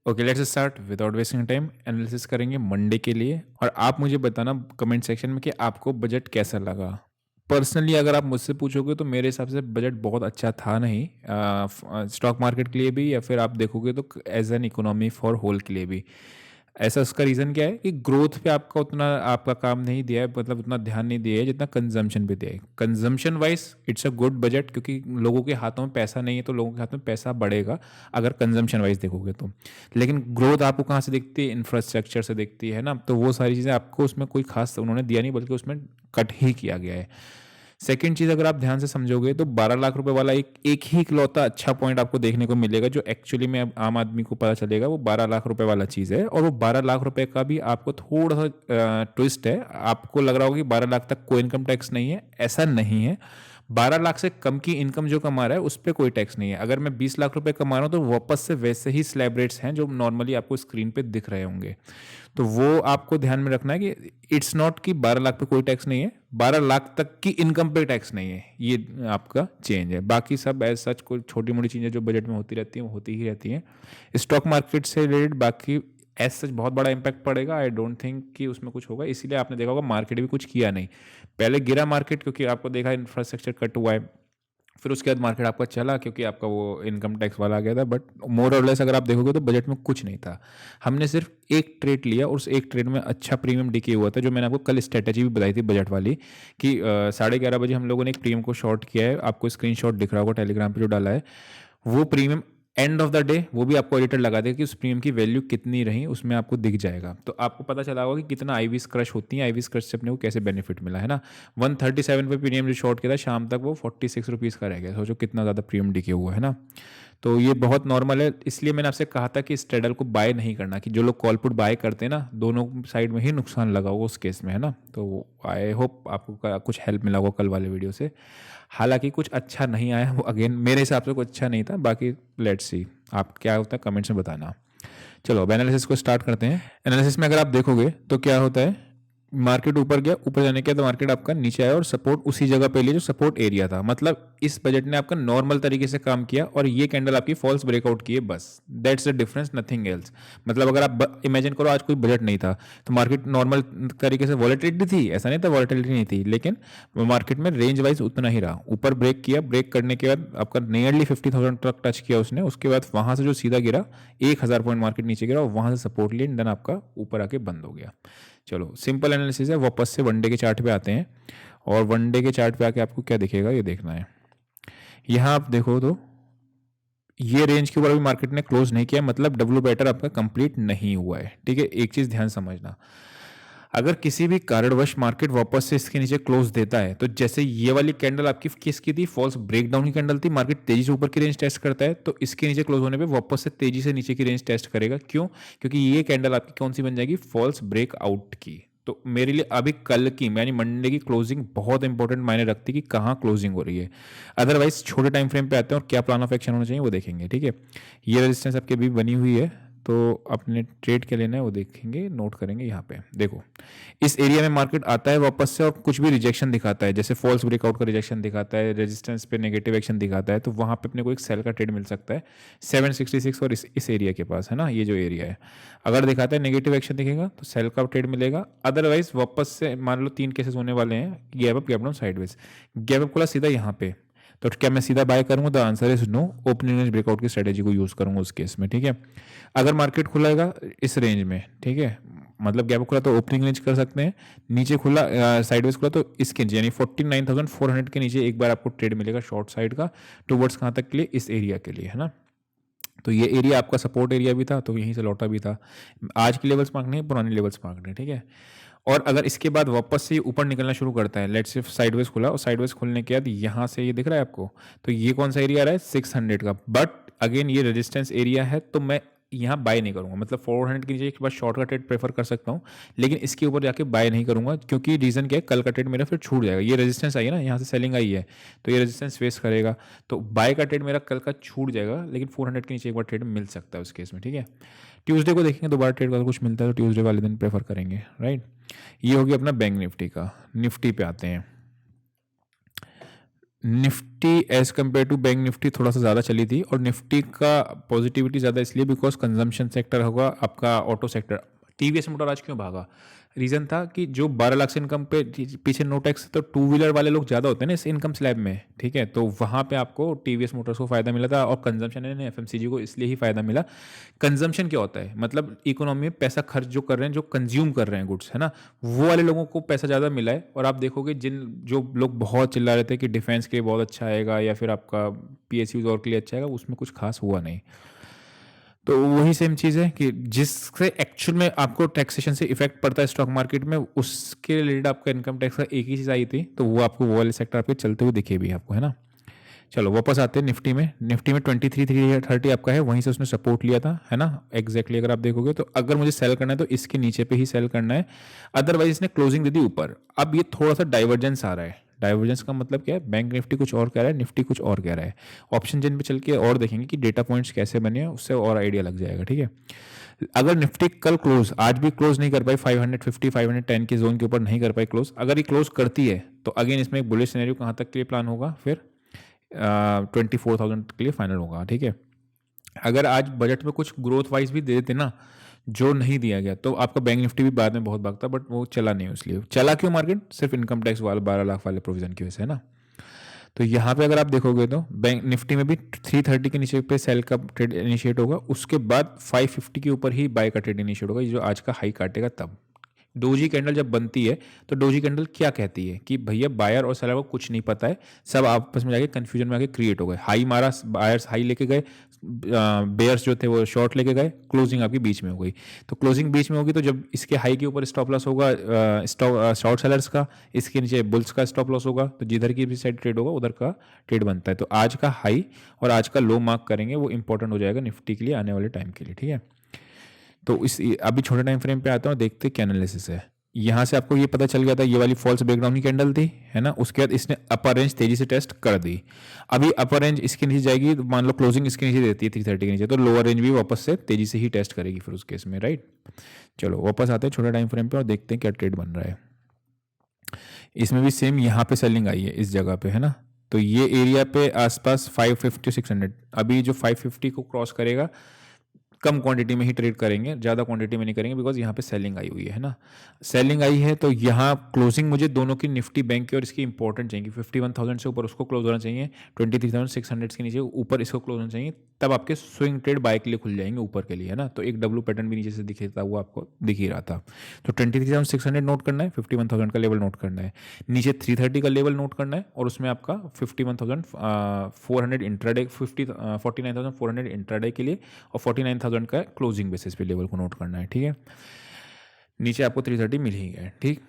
Okay, let's start without wasting time. Analysis करेंगे Monday के लिए, और आप मुझे बताना कमेंट सेक्शन में कि आपको बजट कैसा लगा। पर्सनली अगर आप मुझसे पूछोगे तो मेरे हिसाब से बजट बहुत अच्छा था नहीं, स्टॉक मार्केट के लिए भी, या फिर आप देखोगे तो as an economy for whole के लिए भी। ऐसा उसका रीज़न क्या है कि ग्रोथ पे आपका उतना आपका काम नहीं दिया है, मतलब उतना ध्यान नहीं दिया है जितना कंजम्पशन पे दिया है। Consumption wise it's a good budget, क्योंकि लोगों के हाथों में पैसा नहीं है तो लोगों के हाथ में पैसा बढ़ेगा अगर कंजम्पशन वाइज देखोगे तो। लेकिन ग्रोथ आपको कहाँ से दिखती है? इंफ्रास्ट्रक्चर से दिखती है ना। तो वो सारी चीज़ें आपको उसमें कोई खास उन्होंने दिया नहीं, बल्कि उसमें कट ही किया गया है। सेकंड चीज़ अगर आप ध्यान से समझोगे तो 12 लाख रुपए वाला एक एक ही इकलौता अच्छा पॉइंट आपको देखने को मिलेगा जो एक्चुअली में अब आम आदमी को पता चलेगा। वो 12 लाख रुपए वाला चीज़ है, और वो 12 लाख रुपए का भी आपको थोड़ा सा ट्विस्ट है। आपको लग रहा होगा कि 12 लाख तक कोई इनकम टैक्स नहीं है, ऐसा नहीं है। 12 लाख से कम की इनकम जो कमा रहा है उस पर कोई टैक्स नहीं है। अगर मैं 20 लाख रुपए कमा रहा हूँ तो वापस से वैसे ही स्लैब रेट्स हैं जो नॉर्मली आपको स्क्रीन पे दिख रहे होंगे। तो वो आपको ध्यान में रखना है कि इट्स नॉट कि 12 लाख पे कोई टैक्स नहीं है, 12 लाख तक की इनकम पे टैक्स नहीं है, ये आपका चेंज है। बाकी सब एज सच कोई छोटी मोटी चीज़ें जो बजट में होती रहती हैं वो होती ही रहती हैं। स्टॉक मार्केट से रिलेटेड बाकी एज सच बहुत बड़ा इंपैक्ट पड़ेगा, आई डोंट थिंक कि उसमें कुछ होगा। इसीलिए आपने देखा होगा मार्केट भी कुछ किया नहीं। पहले गिरा मार्केट क्योंकि आपको देखा इंफ्रास्ट्रक्चर कट हुआ है, फिर उसके बाद मार्केट आपका चला क्योंकि आपका वो इनकम टैक्स वाला आ गया था। बट मोर और लेस अगर आप देखोगे तो बजट में कुछ नहीं था। हमने सिर्फ एक ट्रेड लिया और उस एक ट्रेड में अच्छा प्रीमियम डिके हुआ था, जो मैंने आपको कल स्ट्रेटेजी भी बताई थी बजट वाली कि 11:30 बजे हम लोगों ने एक प्रीमियम को शॉर्ट किया है। आपको स्क्रीनशॉट दिख रहा होगा टेलीग्राम पे जो डाला है। वो premium end of the day वो भी आपको एडिटर लगा देगा कि उस प्रीमियम की वैल्यू कितनी रही, उसमें आपको दिख जाएगा। तो आपको पता चला होगा कि कितना आईवीज क्रश होती हैं, आईवीज क्रश से अपने को कैसे बेनिफिट मिला है ना। 137 पे प्रीमियम जो शॉर्ट किया था शाम तक वो 46 रुपीज़ का रह गया। सोचो कितना ज़्यादा प्रीमियम डिके हुआ है ना। तो ये बहुत नॉर्मल है। इसलिए मैंने आपसे कहा था कि इस ट्रेडर को बाय नहीं करना, कि जो लोग कॉल पुट बाय करते हैं ना, दोनों साइड में ही नुकसान लगा होगा उस केस में, है ना। तो आई होप आपको कुछ हेल्प मिला होगा कल वाले वीडियो से। हालांकि कुछ अच्छा नहीं आया वो, अगेन मेरे हिसाब से कुछ अच्छा नहीं था। बाकी लेट्स सी आप क्या होता है कमेंट्स में बताना। चलो अब एनालिसिस को स्टार्ट करते हैं। एनालिसिस में अगर आप देखोगे तो क्या होता है, मार्केट ऊपर गया, ऊपर जाने के बाद मार्केट आपका नीचे आया और सपोर्ट उसी जगह पे लिया जो सपोर्ट एरिया था। मतलब इस बजट ने आपका नॉर्मल तरीके से काम किया और ये कैंडल आपकी फॉल्स ब्रेकआउट की है, बस that's the difference, nothing else. मतलब अगर आप इमेजिन करो आज कोई बजट नहीं था तो मार्केट नॉर्मल तरीके से वॉलेटिलिटी थी, ऐसा नहीं था वॉलेटिलिटी नहीं थी, लेकिन मार्केट में रेंज वाइज उतना ही रहा। ऊपर ब्रेक किया, ब्रेक करने के बाद आपका नियरली 50,000 तक टच किया उसने। उसके बाद वहां से जो सीधा गिरा 1,000 पॉइंट मार्केट नीचे गिरा और वहां से सपोर्ट लिया, देन आपका ऊपर आके बंद हो गया। चलो सिंपल एनालिसिस है। वापस से वनडे के चार्ट पे आते हैं, और वनडे के चार्ट पे आके आपको क्या दिखेगा ये देखना है। यहाँ आप देखो तो ये रेंज के ऊपर अभी मार्केट ने क्लोज नहीं किया, मतलब डब्ल्यू बैटर आपका कंप्लीट नहीं हुआ है। ठीक है, एक चीज ध्यान समझना, अगर किसी भी कारणवश मार्केट वापस से इसके नीचे क्लोज देता है, तो जैसे ये वाली कैंडल आपकी किसकी थी, फॉल्स ब्रेकडाउन की कैंडल थी, मार्केट तेजी से ऊपर की रेंज टेस्ट करता है, तो इसके नीचे क्लोज होने पे वापस से तेजी से नीचे की रेंज टेस्ट करेगा। क्यों? क्योंकि ये कैंडल आपकी कौन सी बन जाएगी, फॉल्स ब्रेकआउट की। तो मेरे लिए अभी कल की यानी मंडे की क्लोजिंग बहुत इंपॉर्टेंट मायने रखती है कि कहाँ क्लोजिंग हो रही है। अदरवाइज छोटे टाइम फ्रेम पे आते हैं और क्या प्लान ऑफ एक्शन होना चाहिए वो देखेंगे। ठीक है, ये रेजिस्टेंस आपके भी बनी हुई है, तो अपने ट्रेड के लेना है वो देखेंगे, नोट करेंगे। यहाँ पे देखो इस एरिया में मार्केट आता है वापस से और कुछ भी रिजेक्शन दिखाता है, जैसे फॉल्स ब्रेकआउट का रिजेक्शन दिखाता है, रेजिस्टेंस पे नेगेटिव एक्शन दिखाता है, तो वहाँ पे अपने को एक सेल का ट्रेड मिल सकता है 766 और इस एरिया के पास, है ना। ये जो एरिया है अगर दिखाता है नेगेटिव एक्शन दिखेगा तो सेल का ट्रेड मिलेगा। अदरवाइज वापस से मान लो 3 केसेस होने वाले हैं, gap up, gap down, sideways. Gap up खुला सीधा यहाँ पे, तो क्या मैं सीधा बाय करूंगा? The answer is no. Opening range breakout की स्ट्रेटेजी को यूज करूंगा उस केस में। ठीक है, अगर मार्केट खुलाएगा इस रेंज में, ठीक है, मतलब गैप खुला तो ओपनिंग रेंज कर सकते हैं, नीचे खुला साइडवेज खुला तो इसके नीचे यानी 49,400 के नीचे एक बार आपको ट्रेड मिलेगा शॉर्ट साइड का, टुवर्ड्स कहाँ तक के लिए, इस एरिया के लिए, है ना। तो ये एरिया आपका सपोर्ट एरिया भी था, तो यहीं से लौटा भी था। आज के लेवल्स मांगने हैं, पुराने लेवल्स मांगने हैं। ठीक है, और अगर इसके बाद वापस से ऊपर निकलना शुरू करता है, लेट्स से साइडवेज खुला और साइडवेज खुलने के बाद यहाँ से ये दिख रहा है आपको, तो ये कौन सा एरिया आ रहा है, 600 का। बट अगेन ये रेजिस्टेंस एरिया है, तो मैं यहाँ बाय नहीं करूंगा। मतलब 400 के नीचे एक बार शॉर्ट का ट्रेड प्रेफर कर सकता हूँ, लेकिन इसके ऊपर जाके बाय नहीं करूंगा, क्योंकि रीजन क्या है, कल का ट्रेड मेरा फिर छूट जाएगा। ये रेजिस्टेंस आई है ना, यहाँ से सेलिंग आई है, तो ये रेजिस्टेंस फेस करेगा, तो बाय का ट्रेड मेरा कल का छूट जाएगा। लेकिन 400 के नीचे एक बार ट्रेड मिल सकता है उस केस में। ठीक है, ट्यूसडे को देखेंगे दोबारा ट्रेड का, अगर कुछ मिलता है तो ट्यूसडे वाले दिन प्रेफर करेंगे, राइट। ये होगी अपना बैंक निफ्टी का। निफ्टी पे आते हैं। Nifty as compare to bank Nifty थोड़ा सा ज़्यादा चली थी, और निफ्टी का पॉजिटिविटी ज़्यादा इसलिए बिकॉज कंजम्पशन सेक्टर होगा आपका, ऑटो सेक्टर। टीवीएस मोटर आज क्यों भागा? रीज़न था कि जो 12 लाख से इनकम पे पीछे नो टैक्स, तो टू व्हीलर वाले लोग ज़्यादा होते हैं ना इस इनकम स्लैब में, ठीक है, तो वहाँ पे आपको टीवीएस मोटर्स को फ़ायदा मिला था, और कंजम्पशन है एफएमसीजी को इसलिए ही फ़ायदा मिला। कंजम्पशन क्या होता है? मतलब इकोनॉमी में पैसा खर्च जो कर रहे हैं, जो कंज्यूम कर रहे हैं गुड्स, है ना, वो वाले लोगों को पैसा ज़्यादा मिला है। और आप देखोगे जिन जो लोग बहुत चिल्ला रहे थे कि डिफेंस के लिए बहुत अच्छा आएगा या फिर आपका पीएसयूज और के लिए अच्छा आएगा, उसमें कुछ खास हुआ नहीं। तो वही सेम चीज़ है कि जिससे एक्चुअल में आपको टैक्सेशन से इफेक्ट पड़ता है स्टॉक मार्केट में, उसके रिलेटेड आपका इनकम टैक्स का एक ही चीज़ आई थी, तो वो आपको वो वाले सेक्टर आपके चलते हुए दिखे भी आपको, है ना। चलो वापस आते हैं निफ्टी में। निफ्टी में 23,330 आपका है, वहीं से उसने सपोर्ट लिया था, है ना, एग्जैक्टली अगर आप देखोगे तो। अगर मुझे सेल करना है तो इसके नीचे पे ही सेल करना है, अदरवाइज इसने क्लोजिंग दे दी ऊपर। अब ये थोड़ा सा डाइवर्जेंस आ रहा है। डाइवर्जेंस का मतलब क्या है? बैंक निफ्टी कुछ और कह रहा है, निफ्टी कुछ और कह रहा है। ऑप्शन जिन पे चल के और देखेंगे कि डेटा पॉइंट्स कैसे बने हैं, उससे और आइडिया लग जाएगा, ठीक है। अगर निफ्टी कल क्लोज, आज भी क्लोज नहीं कर पाई 550 510 के जोन के ऊपर नहीं कर पाई क्लोज, अगर ये क्लोज करती है तो अगेन इसमें एक बुलिश सिनेरियो कहाँ तक के लिए प्लान होगा? फिर 24,000 के लिए फाइनल होगा, ठीक है। अगर आज बजट में कुछ ग्रोथ वाइज भी दे देते ना, जो नहीं दिया गया, तो आपका बैंक निफ्टी भी बाद में बहुत भागता, बट वो चला नहीं। इसलिए चला क्यों मार्केट? सिर्फ इनकम टैक्स वाले 12 लाख वाले प्रोविजन की वजह से, है ना। तो यहाँ पे अगर आप देखोगे तो बैंक निफ्टी में भी 330 के नीचे पे सेल का ट्रेड इनिशिएट होगा, उसके बाद 550 के ऊपर ही बाय का ट्रेड इनिशिएट होगा, ये जो आज का हाई काटेगा तब। डोजी कैंडल जब बनती है तो डोजी कैंडल क्या कहती है कि भैया बायर और सेलर को कुछ नहीं पता है, सब आपस में जाके कंफ्यूजन में आके क्रिएट हो गए। हाई मारा, बायर्स हाई लेके गए, बेयर्स जो थे वो शॉर्ट लेके गए, क्लोजिंग आपकी बीच में हो गई। तो क्लोजिंग बीच में होगी तो जब इसके हाई के ऊपर स्टॉप लॉस होगा शॉर्ट सेलर्स का, इसके नीचे बुल्स का स्टॉप लॉस होगा, तो जिधर की भी साइड ट्रेड होगा उधर का ट्रेड बनता है। तो आज का हाई और आज का लो मार्क करेंगे, वो इंपॉर्टेंट हो जाएगा निफ्टी के लिए आने वाले टाइम के लिए, ठीक है। तो इस अभी छोटे टाइम फ्रेम पे आता हूँ, देखते क्या एनालिसिस है। यहाँ से आपको ये पता चल गया था, ये वाली फॉल्स ब्रेकडाउन की कैंडल थी, है ना। उसके बाद इसने अपर रेंज तेजी से टेस्ट कर दी। अभी अपर रेंज इसके नीचे जाएगी तो मान लो क्लोजिंग इसके नीचे देती है 330 के नीचे, तो लोअर रेंज भी वापस से तेजी से ही टेस्ट करेगी फिर उस केस में, राइट। चलो वापस आते हैं छोटे टाइम फ्रेम पे और देखते हैं क्या ट्रेड बन रहा है। इसमें भी सेम यहाँ पे सेलिंग आई है इस जगह पे, है ना। तो ये एरिया पे आसपास 550 600, अभी जो 550 को क्रॉस करेगा, कम क्वांटिटी में ही ट्रेड करेंगे, ज़्यादा क्वांटिटी में नहीं करेंगे, बिकॉज यहाँ पे सेलिंग आई हुई है ना। सेलिंग आई है तो यहाँ क्लोजिंग मुझे दोनों की, निफ्टी बैंक की और इसकी इंपॉर्टेंट चाहिए। 51,000 से ऊपर उसको क्लोज होना चाहिए, 23,600 के नीचे ऊपर इसको क्लोज होना चाहिए, तब आपके स्विंग ट्रेड बाय के लिए खुल जाएंगे ऊपर के लिए, है ना। तो एक डब्ल्यू पैटर्न भी नीचे से दिखेता हुआ आपको दिख ही रहा था। तो 23,600 नोट करना है, 51,000 का लेवल नोट करना है, नीचे 330 का लेवल नोट करना है, और उसमें आपका 51,400 इंट्राडे, 49,400 इंट्राडे के लिए, और 49,000 का क्लोजिंग बेसिस पे लेवल को नोट करना है, ठीक है। नीचे आपको 330 मिल ही गया, ठीक।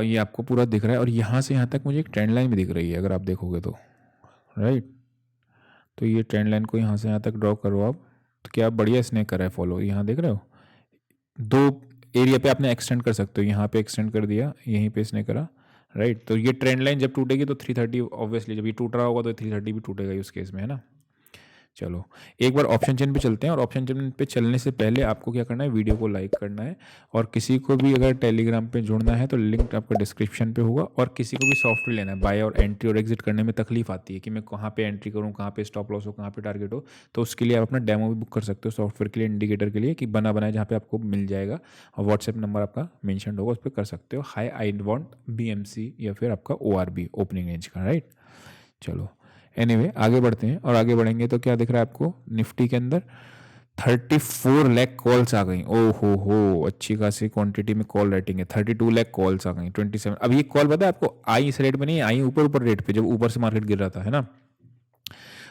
ये आपको पूरा दिख रहा है, और यहाँ से यहाँ तक मुझे एक ट्रेंड लाइन भी दिख रही है अगर आप देखोगे तो, राइट। तो ये ट्रेंड लाइन को यहाँ से यहाँ तक ड्रॉ करो आप, तो क्या बढ़िया स्नैक कर रहा है फॉलो, यहाँ देख रहे हो। दो एरिया पे आपने एक्सटेंड कर सकते हो, यहाँ पे एक्सटेंड कर दिया, यहीं पे इसने करा, राइट। तो ये ट्रेंड लाइन जब टूटेगी तो 330 ऑब्वियसली, जब ये टूट रहा होगा तो 330 भी टूटेगा ही उस केस में, है ना। चलो एक बार ऑप्शन चेन पे चलते हैं, और ऑप्शन चेन पे चलने से पहले आपको क्या करना है, वीडियो को लाइक करना है, और किसी को भी अगर टेलीग्राम पे जुड़ना है तो लिंक आपका डिस्क्रिप्शन पे होगा। और किसी को भी सॉफ्टवेयर लेना है, बाय और एंट्री और एग्जिट करने में तकलीफ आती है कि मैं कहाँ पे एंट्री करूँ, कहाँ पे स्टॉप लॉस हो, कहाँ पे टारगेट हो, तो उसके लिए आप अपना डेमो भी बुक कर सकते हो सॉफ्टवेयर के लिए, इंडिकेटर के लिए, कि बना बनाए जहाँ पे आपको मिल जाएगा, और व्हाट्सएप नंबर आपका मेंशन होगा, उस पर कर सकते हो। हाई आई वांट BMC या फिर आपका ORB ओपनिंग रेंज का, राइट। चलो एनीवे आगे बढ़ते हैं, और आगे बढ़ेंगे तो क्या दिख रहा है आपको निफ्टी के अंदर, 34 लाख कॉल्स आ गई। ओ हो, अच्छी खासी क्वांटिटी में कॉल राइटिंग है, 32 लाख कॉल्स आ गई, 27। अब ये कॉल पता है आपको आई इस रेट में नहीं आई, ऊपर ऊपर रेट पे, जब ऊपर से मार्केट गिर रहा था, है ना।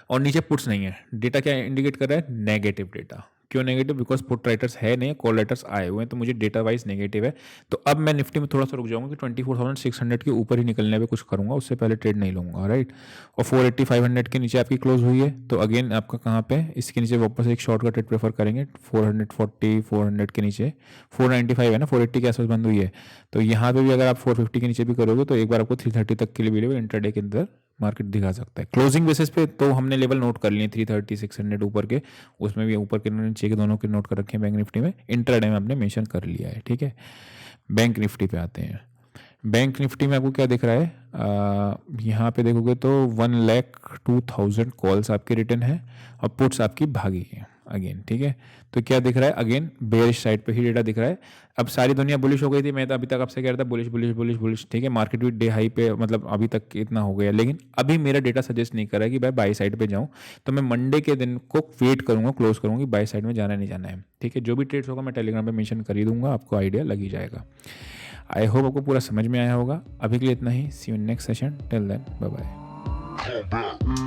और नीचे पुट्स नहीं है। डेटा क्या इंडिकेट कर रहा है? Negative data. क्यों नेगेटिव? बिकॉज पुट राइटर्स है नहीं, कॉल राइटर्स आए हुए हैं, तो मुझे डेटा वाइज नेगेटिव है। तो अब मैं निफ्टी में थोड़ा सा रुक जाऊंगा कि 24,600 के ऊपर ही निकलने पे कुछ करूंगा, उससे पहले ट्रेड नहीं लूंगा, राइट। और 480 500 के नीचे आपकी क्लोज हुई है, तो अगेन आपका कहाँ पे, इसके नीचे वापस एक शॉर्ट का ट्रेड प्रेफर करेंगे। 440 400 के नीचे 495 है ना, 480 के आसपास बंद हुई है, तो यहाँ पे भी अगर आप 450 के नीचे भी करोगे तो एक बार आपको 330 तक के लिए भी लेवल इंटरडे के अंदर मार्केट दिखा सकता है। क्लोजिंग बेसिस पे तो हमने लेवल नोट कर लिए 330 600 ऊपर के, उसमें भी ऊपर के नीचे के दोनों के नोट कर रखे हैं बैंक निफ्टी में, इंट्राडे में हमने मेंशन कर लिया है, ठीक है। बैंक निफ्टी पे आते हैं। बैंक निफ्टी में आपको क्या दिख रहा है, यहाँ पे देखोगे तो 1,02,000 कॉल्स आपके रिटर्न है और पुट्स आपकी भागी है अगेन, ठीक है। तो क्या दिख रहा है, अगेन बेयरिश साइड पे ही डेटा दिख रहा है। अब सारी दुनिया बुलिश हो गई थी, मैं तो अभी तक आपसे कह रहा था बुलिश बुलिश बुलिश बुलिश, ठीक है। मार्केट भी डे हाई पे, मतलब अभी तक इतना हो गया, लेकिन अभी मेरा डेटा सजेस्ट नहीं कर रहा है कि भाई बाई साइड पे जाऊँ। तो मैं मंडे के दिन को वेट करूँगा, क्लोज करूँगी, बाई साइड में जाना नहीं जाना है, ठीक है। जो भी ट्रेड्स होगा मैं टेलीग्राम पे मेंशन कर ही दूंगा, आपको आइडिया लग ही जाएगा। आई होप आपको पूरा समझ में आया होगा। अभी के लिए इतना ही, see you next session, till then bye bye.